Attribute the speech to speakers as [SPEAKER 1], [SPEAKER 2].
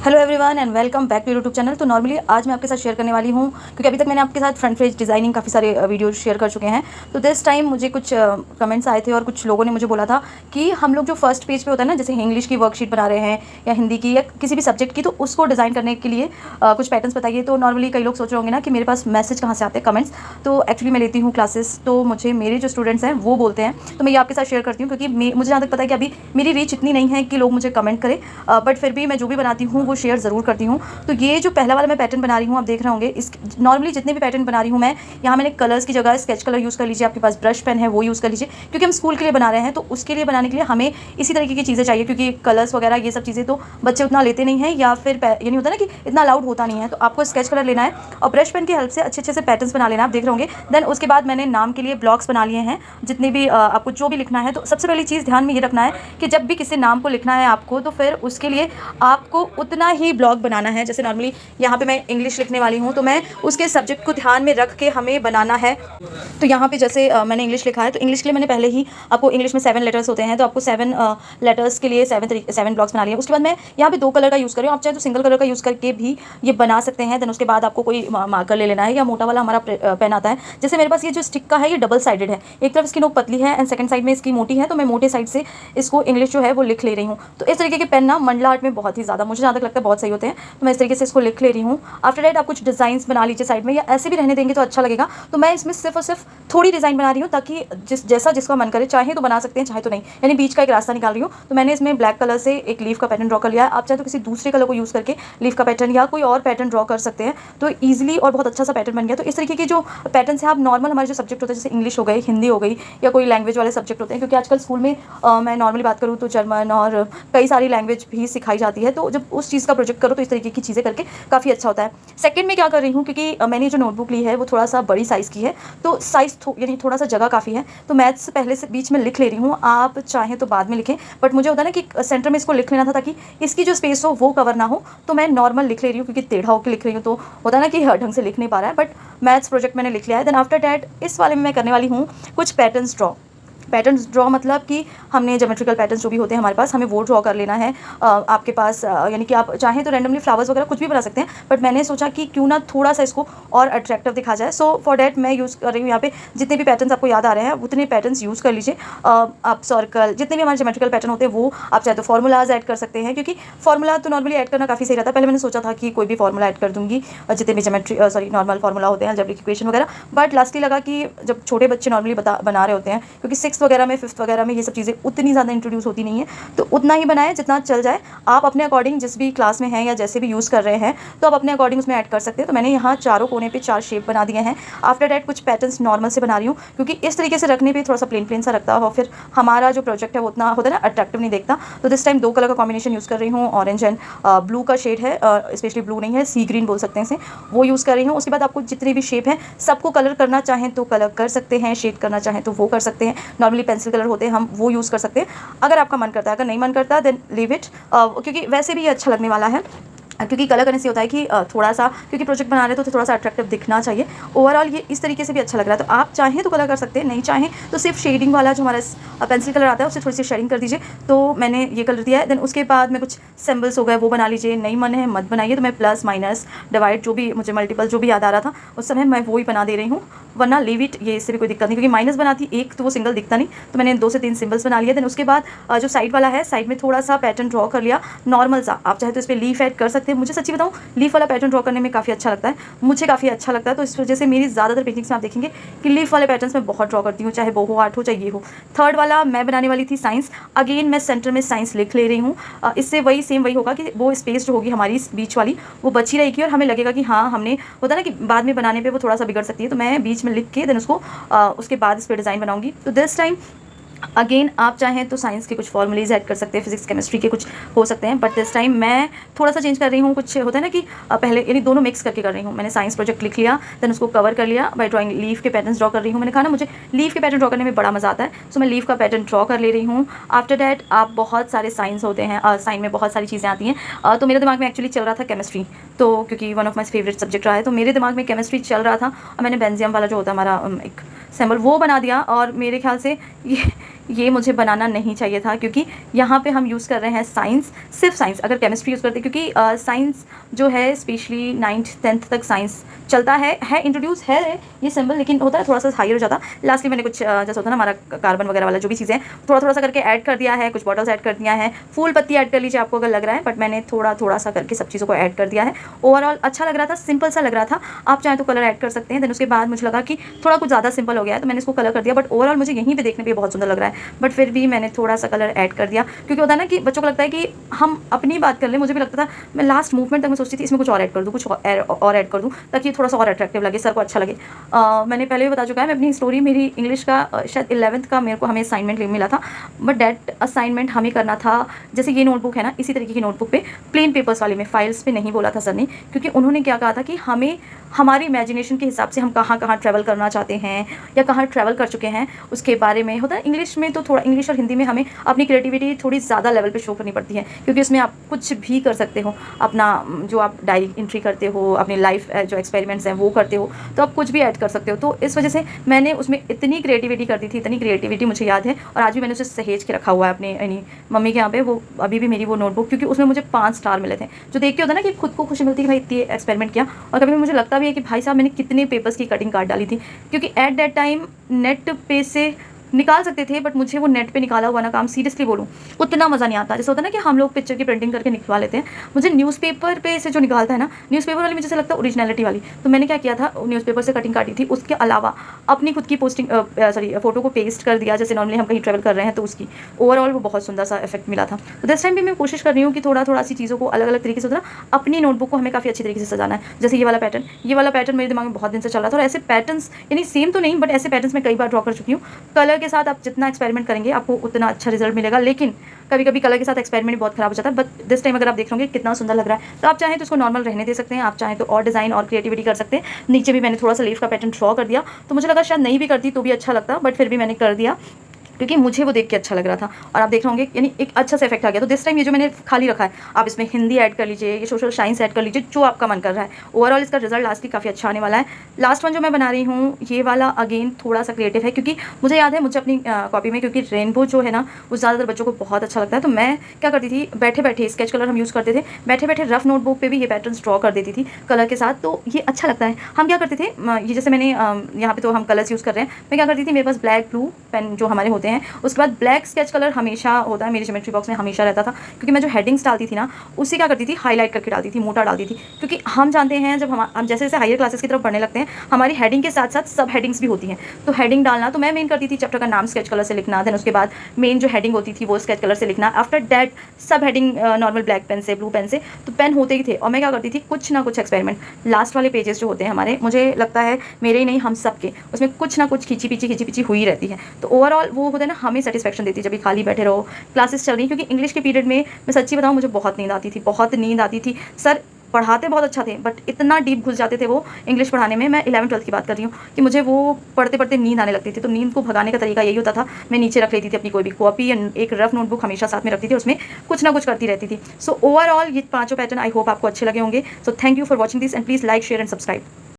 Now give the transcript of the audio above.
[SPEAKER 1] Hello everyone and welcome back to YouTube channel. तो normally आज मैं आपके साथ शेयर करने वाली हूँ, क्योंकि अभी तक मैंने आपके साथ फ्रंट पेज डिज़ाइनिंग काफ़ी सारे वीडियो शेयर कर चुके हैं। तो दिस टाइम मुझे कुछ कमेंट्स आए थे और कुछ लोगों ने मुझे बोला था कि हम लोग जो फर्स्ट पेज पे होता है ना, जैसे इंग्लिश की वर्कशीट बना रहे हैं या हिंदी की या किसी भी सब्जेक्ट की, तो उसको डिज़ाइन करने के लिए कुछ पैटर्न्स बताइए। तो नॉर्मली कई लोग सोच रहे होंगे ना कि मेरे पास मैसेज कहाँ से आते हैं, कमेंट्स। तो एक्चुअली मैं लेती हूँ क्लासेस, तो मुझे मेरे जो स्टूडेंट्स हैं वो बोलते हैं, तो मैं ये आपके साथ शेयर करती हूँ, क्योंकि मुझे जहाँ तक पता है कि अभी मेरी रीच इतनी नहीं है कि लोग मुझे कमेंट करें, बट फिर भी मैं जो भी बनाती हूँ वो शेयर ज़रूर करती हूँ। तो ये जो पहला वाला मैं पैटर्न बना रही हूँ, आप देख रहे होंगे, इस नॉर्मली जितने भी पैटर्न बना रही हूँ मैं, यहाँ मैंने कलर्स की जगह स्केच कलर यूज़ कर लीजिए, आपके पास ब्रश पेन है वो यूज़ कर लीजिए, क्योंकि हम स्कूल के लिए बना रहे हैं। तो उसके लिए बनाने के लिए हमें इसी तरीके की चीज़ें चाहिए, क्योंकि कलर्स वगैरह ये सब चीज़ें तो बच्चे उतना लेते नहीं हैं, या फिर ये नहीं होता ना कि इतना अलाउड होता नहीं है। तो आपको स्केच कलर लेना है और ब्रश पेन की हेल्प से अच्छे अच्छे से पैटर्न्स बना लेना, आप देख रहे होंगे। देन उसके बाद मैंने नाम के लिए ब्लॉक्स बना लिए हैं, जितने भी आपको जो भी लिखना है। तो सबसे पहली चीज़ ध्यान में ये रखना है कि जब भी किसी नाम को लिखना है आपको, तो फिर उसके लिए आपको उतना ही ब्लॉक बनाना है। जैसे नॉर्मली यहाँ पे मैं इंग्लिश लिखने वाली हूँ, तो मैं उसके सब्जेक्ट को ध्यान में रख के हमें बनाना है। तो यहाँ पे जैसे मैंने इंग्लिश लिखा है, तो इंग्लिश के लिए मैंने पहले ही, आपको इंग्लिश में 7 लेटर्स होते हैं, तो आपको 7 लेटर्स के लिए 7 ब्लॉक्स बना लिए। उसके बाद मैं यहाँ पे 2 कलर का यूज़ कर रही हूँ, आप चाहे तो सिंगल कलर का यूज़ करके भी ये बना सकते हैं। देन उसके बाद आपको कोई मार्कर ले लेना है, या मोटा वाला हमारा पेन आता है। जैसे मेरे पास ये जो स्टिक का है, ये डबल साइडेड है, एक तरफ इसकी नोक पतली है एंड सेकंड साइड में इसकी मोटी है, तो मैं मोटे साइड से इसको इंग्लिश जो है वो लिख ले रही हूँ। तो इस तरीके के पेन ना मंडला आर्ट में बहुत ही ज़्यादा, मुझे जहाँ तक लगता है, बहुत सही होते हैं। तो मैं इस तरीके से इसको लिख ले रही हूँ। आफ्टर दैट आप कुछ डिज़ाइंस बना लीजिए साइड में, या ऐसे भी रहने देंगे तो अच्छा लगेगा। तो मैं इसमें सिर्फ और सिर्फ थोड़ी डिज़ाइन बना रही हूँ, ताकि जैसा जिसका मन करे, चाहे तो बना सकते हैं चाहे तो नहीं, यानी बीच का एक रास्ता निकाल रही हूँ। तो मैंने इसमें ब्लैक कलर से एक लीफ का पैटर्न ड्रॉ कर लिया है। आप चाहे तो किसी दूसरे कलर को यूज़ करके लीफ का पैटर्न या कोई और पैटर्न ड्रॉ कर सकते हैं, तो ईजिली और बहुत अच्छा सा पैटर्न बन गया। तो इस तरीके के जो पैटर्न है, आप नॉर्मल हमारे जो सब्जेक्ट होते हैं, जैसे इंग्लिश हो गई, हिंदी हो गई, या कोई लैंग्वेज वाले सब्जेक्ट होते हैं, क्योंकि आजकल स्कूल में मैं नॉर्मली बात करूँ तो जर्मन और कई सारी लैंग्वेज भी सिखाई जाती है। तो जब उस चीज़ का प्रोजेक्ट करो तो इस तरीके की चीज़ें करके काफ़ी अच्छा होता है। सेकंड में क्या कर रही हूँ, क्योंकि मैंने जो नोटबुक ली है वो थोड़ा सा बड़ी साइज़ की है, तो साइज़ यानी थोड़ा सा जगह काफ़ी है, तो मैथ्स पहले से बीच में लिख ले रही हूँ। आप चाहें तो बाद में लिखें, बट मुझे होता है ना कि सेंटर में इसको लिख लेना था, ताकि इसकी जो स्पेस हो वो कवर ना हो। तो मैं नॉर्मल लिख ले रही हूँ, क्योंकि टेढ़ा होकर लिख रही हूँ तो होता है ना कि ढंग से लिख नहीं पा रहा है, बट मैथ्स प्रोजेक्ट मैंने लिख लिया है। देन आफ्टर डैट इस वाले में मैं करने वाली हूँ कुछ पैटर्न्स ड्रॉ। पैटर्न्स ड्रॉ मतलब कि हमने ज्योमेट्रिकल पैटर्न्स जो भी होते हैं हमारे पास, हमें वो ड्रॉ कर लेना है। आपके पास यानी कि आप चाहें तो रैंडमली फ्लावर्स वगैरह कुछ भी बना सकते हैं, बट मैंने सोचा कि क्यों ना थोड़ा सा इसको और अट्रैक्टिव दिखा जाए। सो फॉर डैट मैं यूज़ कर रही हूँ यहाँ पे जितने भी पैटर्न्स आपको याद आ रहे हैं उतने पैटर्न्स यूज़ कर लीजिए। आप सर्कल, जितने भी हमारे ज्योमेट्रिकल पैटर्न होते हैं वो आप चाहे तो फॉर्मूलाज ऐड कर सकते हैं, क्योंकि फॉर्मूला तो नॉर्मली ऐड करना काफ़ी सही रहता है। पहले मैंने सोचा था कि कोई भी फॉर्मूला ऐड कर दूँगी, जितने भी नॉर्मल फॉर्मूला होते हैं, अलजेब्रिक इक्वेशन वगैरह, बट लास्टली लगा कि जब छोटे बच्चे नॉर्मली बना रहे होते हैं, क्योंकि 6th वगैरह में 5th वगैरह में ये सब चीज़ें उतनी ज़्यादा इंट्रोड्यूस होती नहीं है, तो उतना ही बनाएं जितना चल जाए। आप अपने अकॉर्डिंग जिस भी क्लास में हैं या जैसे भी यूज़ कर रहे हैं, तो आप अपने अकॉर्डिंग उसमें ऐड कर सकते हैं। तो मैंने यहाँ चारों कोने पे 4 शेप बना दिए हैं। आफ्टर डैट कुछ पैटर्न्स नॉर्मल से बना रही हूँ, क्योंकि इस तरीके से रखने पे थोड़ा सा प्लेन प्लेन सा रखता है और फिर हमारा जो प्रोजेक्ट है वो उतना होता है ना अट्रैक्टिव नहीं देखता। तो दिस टाइम 2 कलर का कॉम्बिनेशन यूज़ कर रही हूँ, ऑरेंज एंड ब्लू का शेड है, स्पेशली ब्लू नहीं है, सी ग्रीन बोल सकते हैं इसे, वो यूज़ कर रही हूँ। उसके बाद आपको जितने भी शेप हैं सबको कलर करना चाहें तो कलर कर सकते हैं, शेड करना चाहें तो वो कर सकते हैं। नॉर्मली पेंसिल कलर होते हैं, हम वो यूज़ कर सकते हैं अगर आपका मन करता है। अगर नहीं मन करता देन लीव इट, क्योंकि वैसे भी ये अच्छा लगने वाला है। क्योंकि कलर करने से होता है कि थोड़ा सा, क्योंकि प्रोजेक्ट बना रहे तो थोड़ा सा अट्रैक्टिव दिखना चाहिए। ओवरऑल ये इस तरीके से भी अच्छा लग रहा है। तो आप चाहें तो कलर कर सकते हैं, नहीं चाहें तो सिर्फ शेडिंग वाला जो हमारा पेंसिल कलर आता है उससे थोड़ी सी शेडिंग कर दीजिए। तो मैंने ये कलर दिया है। देन उसके बाद में कुछ सिम्बल्स हो गए वो बना लीजिए, नहीं मन है मत बनाइए। तो मैं प्लस माइनस डिवाइड जो भी मुझे मल्टीपल जो भी याद आ रहा था उस समय मैं वो ही बना दे रही हूँ, वरना लीव इट, ये इससे भी कोई दिक्कत नहीं, क्योंकि माइनस बनाती एक तो वो सिंगल दिखता नहीं। तो मैंने 2 से 3 सिम्बल्स बना लिए। देन उसके बाद जो साइड वाला है, साइड में थोड़ा सा पैटर्न ड्रॉ कर लिया नॉर्मल सा। आप चाहे तो इस पर लीफ ऐड कर सकते हैं। मुझे सच्ची बताऊँ लीफ वाला पैटर्न ड्रॉ करने में काफ़ी अच्छा लगता है, मुझे काफ़ी अच्छा लगता है। तो इस वजह से मेरी ज़्यादातर पेंटिंग्स में आप देखेंगे कि लीफ वाले पैटर्न्स मैं बहुत ड्रॉ करती हूँ, चाहे बोहो आर्ट हो चाहे ये हो। थर्ड वाला मैं बनाने वाली थी साइंस, अगेन मैं सेंटर में साइंस लिख ले रही हूँ। इससे वही होगा कि वो स्पेस जो होगी हमारी बीच वाली वो बची रहेगी, और हमें लगेगा कि हाँ हमने, होता है ना कि बाद में बनाने पर वो थोड़ा सा बिगड़ सकती है। तो मैं बीच में लिख के देन उसको उसके बाद इस पर डिज़ाइन बनाऊंगी। तो दिस टाइम अगेन आप चाहें तो साइंस के कुछ फॉर्मूलेज ऐड कर सकते हैं, फिजिक्स केमिस्ट्री के कुछ हो सकते हैं, बट दिस टाइम मैं थोड़ा सा चेंज कर रही हूँ। कुछ होता है ना कि पहले यानी दोनों मिक्स करके कर रही हूँ। मैंने साइंस प्रोजेक्ट लिख लिया, देन उसको कवर कर लिया बाय ड्राइंग लीफ के पैटर्न्स ड्रॉ कर रही हूँ। मैंने कहा ना मुझे लीफ के पैटर्न ड्रॉ करने में बड़ा मज़ा आता है, सो मैं लीफ का पैटर्न ड्रॉ कर ले रही हूँ। आफ्टर डैट आप बहुत सारे साइंस होते हैं, साइन में बहुत सारी चीज़ें आती हैं। तो मेरे दिमाग में एक्चुअली चल रहा था केमिस्ट्री, तो क्योंकि one of my favourite subject रहा है, तो मेरे दिमाग में केमिस्ट्री चल रहा था और मैंने बेंजियम वाला जो होता है हमारा एक सिंबल वो बना दिया। और मेरे ख्याल से ये मुझे बनाना नहीं चाहिए था, क्योंकि यहाँ पे हम यूज़ कर रहे हैं साइंस, सिर्फ साइंस। अगर केमिस्ट्री यूज़ करते, क्योंकि साइंस जो है स्पेशली 9th 10th तक साइंस चलता है इंट्रोड्यूस है ये सिंबल, लेकिन होता है थोड़ा सा हायर हो जाता। लास्टली मैंने कुछ जैसे होता है ना हमारा कार्बन वगैरह वाला जो भी चीज़ें थोड़ा सा करके ऐड कर दिया है, कुछ बॉटल्स ऐड कर दिया है, फूल पत्ती ऐड कर लीजिए आपको अगर लग रहा है, बट मैंने थोड़ा सा करके सब चीज़ों को ऐड कर दिया है। ओवरऑल अच्छा लग रहा था, सिंपल सा लग रहा था। आप चाहें तो कलर ऐड कर सकते हैं। देन उसके बाद मुझे लगा कि थोड़ा कुछ ज़्यादा सिंपल हो गया है, तो मैंने इसको कलर कर दिया। बट ओवरऑल मुझे यहीं पे देखने पे बहुत सुंदर लग रहा है, बट फिर भी मैंने थोड़ा सा कलर ऐड कर दिया, क्योंकि होता है ना कि बच्चों को लगता है कि हम अपनी बात कर लें। मुझे भी लगता था, मैं लास्ट मूवमेंट तक मैं सोचती थी इसमें कुछ और ऐड कर दूँ, कुछ और ऐड कर दूँ, ताकि थोड़ा सा और अट्रैक्टिव लगे, सर को अच्छा लगे। मैंने पहले भी बता चुका है, मैं अपनी स्टोरी, मेरी इंग्लिश का शायद 11th का मेरे को हमें असाइनमेंट मिला था, बट डैट असाइनमेंट हमें करना था जैसे ये नोटबुक है ना, इसी तरीके की नोटबुक पे, प्लेन पेपर्स वाले में, फाइल्स पे नहीं बोला था सर ने, क्योंकि उन्होंने क्या कहा था कि हमें हमारी इमेजिनेशन के हिसाब से हम कहाँ कहाँ ट्रैवल करना चाहते हैं या कहाँ ट्रैवल कर चुके हैं उसके बारे में होता है। इंग्लिश में तो थोड़ा, इंग्लिश और हिंदी में हमें अपनी क्रिएटिविटी थोड़ी ज़्यादा लेवल पे शो करनी पड़ती है, क्योंकि उसमें आप कुछ भी कर सकते हो। अपना जो आप डायरी एंट्री करते हो, अपनी लाइफ जो एक्सपेरिमेंट्स हैं वो करते हो, तो आप कुछ भी ऐड कर सकते हो। तो इस वजह से मैंने उसमें इतनी क्रिएटिविटी कर दी थी, इतनी क्रिएटिविटी मुझे याद है, और आज भी मैंने उसे सहेज के रखा हुआ है अपने यानी मम्मी के यहाँ पे। वो अभी भी मेरी वो नोटबुक, क्योंकि उसमें मुझे 5 स्टार मिले थे, जो देख के होता है ना कि खुद को खुशी मिलती है कि भाई इतनी एक्सपेरिमेंट किया। और कभी मुझे लगता भी है कि भाई साहब मैंने कितने पेपर्स की कटिंग काट डाली थी, क्योंकि एट दैट टाइम नेट पे से निकाल सकते थे, बट मुझे वो नेट पे निकाला हुआ ना काम, सीरियसली बोलूँ, उतना मज़ा नहीं आता। जैसे होता है ना कि हम लोग पिक्चर की प्रिंटिंग करके निकलवा लेते हैं, मुझे न्यूज़पेपर पे से जो निकालता है ना, न्यूज़पेपर वाली मुझे ऐसा लगता है ओरिजिनलिटी वाली। तो मैंने क्या किया था, न्यूज़पेपर से कटिंग काटी थी, उसके अलावा अपनी खुद की पोस्टिंग फ़ोटो को पेस्ट कर दिया, जैसे नॉर्मली हम कहीं ट्रैवल कर रहे हैं तो उसकी। ओवरऑल वो बहुत सुंदर सा इफेक्ट मिला था। तो दिस टाइम भी मैं कोशिश कर रही हूँ कि थोड़ा सी चीज़ों को अलग अलग तरीके से होता है, अपनी नोटबुक को हमें काफ़ी अच्छी तरीके से सजाना है। जैसे ये वाला पैटर्न मेरे दिमाग में बहुत दिन से चल रहा था, और ऐसे पैटर्न्स यानी सेम तो नहीं, बट ऐसे पैटर्न्स मैं कई बार ड्रॉ कर चुकी हूँ। कलर के साथ आप जितना एक्सपेरिमेंट करेंगे आपको उतना अच्छा रिजल्ट मिलेगा, लेकिन कभी कभी कलर के साथ एक्सपेरिमेंट बहुत खराब हो जाता है। बट दिस टाइम अगर आप देख रहे होंगे कितना सुंदर लग रहा है, तो आप चाहें तो उसको नॉर्मल रहने दे सकते हैं, आप चाहें तो और डिज़ाइन और क्रिएटिविटी कर सकते हैं। नीचे भी मैंने थोड़ा सा लीफ का पैटर्न ड्रॉ कर दिया, तो मुझे लगा शायद नहीं भी करती तो भी अच्छा लगता, बट फिर भी मैंने कर दिया, क्योंकि मुझे वो देख के अच्छा लग रहा था। और आप देख रहे होंगे यानी एक अच्छा सा इफेक्ट आ गया। तो दिस टाइम ये जो मैंने खाली रखा है, आप इसमें हिंदी ऐड कर लीजिए, ये सोशल साइंस ऐड कर लीजिए, जो आपका मन कर रहा है। ओवरऑल इसका रिजल्ट लास्ट की काफ़ी अच्छा आने वाला है। लास्ट वन जो मैं बना रही हूँ, ये वाला अगेन थोड़ा सा क्रिएटिव है, क्योंकि मुझे याद है मुझे अपनी कॉपी में, क्योंकि रेनबो जो है ना वो ज़्यादातर बच्चों को बहुत अच्छा लगता है, तो मैं क्या करती थी, बैठे बैठे स्केच कलर हम यूज़ करते थे, बैठे बैठे रफ नोटबुक पे भी ये पैटर्न्स ड्रॉ कर देती थी कलर के साथ। तो ये अच्छा लगता है। हम क्या करते थे, ये जैसे मैंने यहाँ पे तो हम कलर्स यूज़ कर रहे हैं, मैं क्या करती थी, मेरे पास ब्लैक ब्लू पेन जो हमारे होते हैं, उसके बाद ब्लैक स्केच कलर हमेशा होता है मेरी ज्योमेट्री बॉक्स में, हमेशा रहता था, क्योंकि मैं जो हेडिंग्स डालती थी ना उसे क्या करती थी, हाईलाइट करके डालती थी, मोटा डालती थी। क्योंकि हम जानते हैं जब हम जैसे जैसे हायर क्लासेस की तरफ बढ़ने लगते हैं, हमारी हेडिंग के साथ साथ सब हेडिंग्स भी होती हैं। तो हेडिंग डालना तो मैं मेन करती थी, चैप्टर का नाम स्केच कलर से लिखना, देन उसके बाद मेन जो हेडिंग होती थी वो स्केच कलर से लिखना, आफ्टर डैट सब हेडिंग नॉर्मल ब्लैक पेन से, ब्लू पेन से, तो पेन होते ही थे। और मैं क्या करती थी, कुछ ना कुछ एक्सपेरिमेंट लास्ट वाले पेजेस जो होते हैं हमारे, मुझे लगता है मेरे ही नहीं हम सब के, उसमें कुछ ना कुछ खींची पीछी हुई रहती है। तो ओवरऑल वो होता है ना, हमें सेटिस्फेक्शन देती है जब भी खाली बैठे रहो, क्लासेस चल रही, क्योंकि इंग्लिश के पीरियड में मैं सच्ची बताऊँ मुझे बहुत नींद आती थी। सर पढ़ाते बहुत अच्छा थे, बट इतना डीप घुस जाते थे वो इंग्लिश पढ़ाने में, मैं 11th 12th की बात कर रही हूँ, कि मुझे वो पढ़ते पढ़ते नींद आने लगती थी। तो नींद को भगाने का तरीका यही होता था, मैं नीचे रख लेती थी अपनी कोई भी कॉपी या एक रफ नोटबुक हमेशा साथ में रखती थी, उसमें कुछ ना कुछ करती रहती थी। सो ओवरऑल ये 5 पैटर्न आई होप आपको अच्छे लगे होंगे। So thank you for watching this, and please like, share and subscribe.